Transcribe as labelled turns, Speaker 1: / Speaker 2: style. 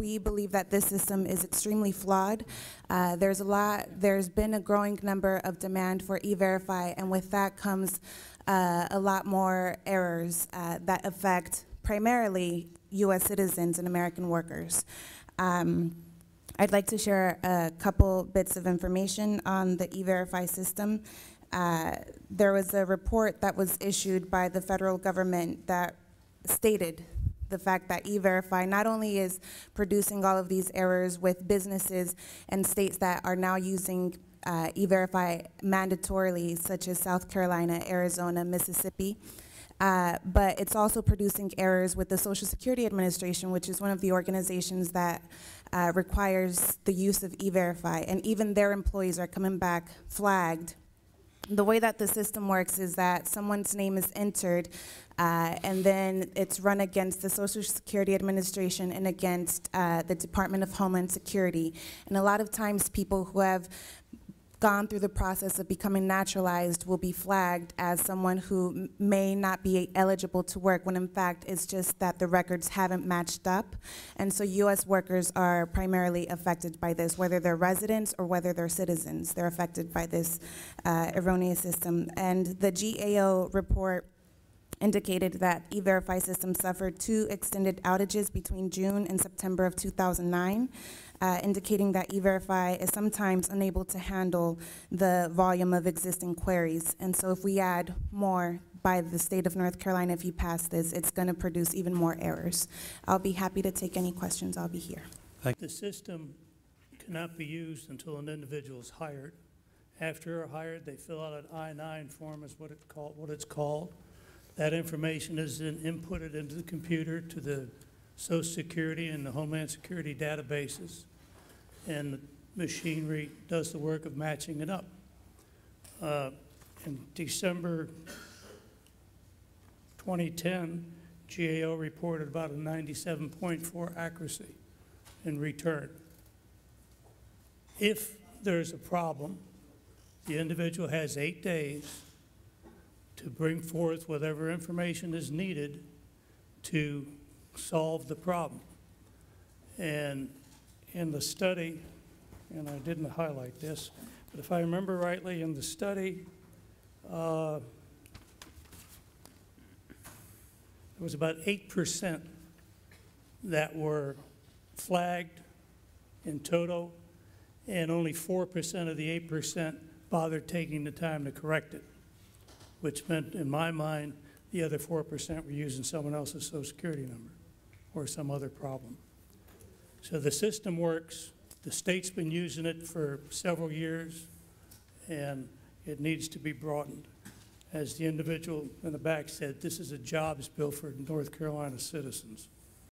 Speaker 1: we believe that this system is extremely flawed. There's been a growing number of demand for E-Verify, and with that comes a lot more errors that affect primarily U.S. citizens and American workers. I'd like to share a couple bits of information on the E-Verify system. There was a report that was issued by the federal government that stated the fact that E-Verify not only is producing all of these errors with businesses and states that are now using E-Verify mandatorily, such as South Carolina, Arizona, Mississippi, but it's also producing errors with the Social Security Administration, which is one of the organizations that requires the use of E-Verify, and even their employees are coming back flagged. The way that the system works is that someone's name is entered and then it's run against the Social Security Administration and against the Department of Homeland Security. And a lot of times people who have gone through the process of becoming naturalized will be flagged as someone who may not be eligible to work, when in fact it's just that the records haven't matched up. And so U.S. workers are primarily affected by this, whether they're residents or whether they're citizens. They're affected by this erroneous system. And the GAO report indicated that E-Verify system suffered 2 extended outages between June and September of 2009, indicating that E-Verify is sometimes unable to handle the volume of existing queries. And so if we add more by the state of North Carolina, if you pass this, it's going to produce even more errors. I'll be happy to take any questions. I'll be here.
Speaker 2: The system cannot be used until an individual is hired. After they're hired, they fill out an I-9 form, is what it's called. That information is then inputted into the computer to the Social Security and the Homeland Security databases, and the machinery does the work of matching it up. In December 2010, GAO reported about a 97.4 accuracy in return. If there's a problem, the individual has 8 days to bring forth whatever information is needed to solve the problem. And in the study, and I didn't highlight this, but if I remember rightly, in the study, there was about 8% that were flagged in total, and only 4% of the 8% bothered taking the time to correct it, which meant, in my mind, the other 4% were using someone else's Social Security number or some other problem. So the system works. The state's been using it for several years, and it needs to be broadened. As the individual in the back said, this is a jobs bill for North Carolina citizens.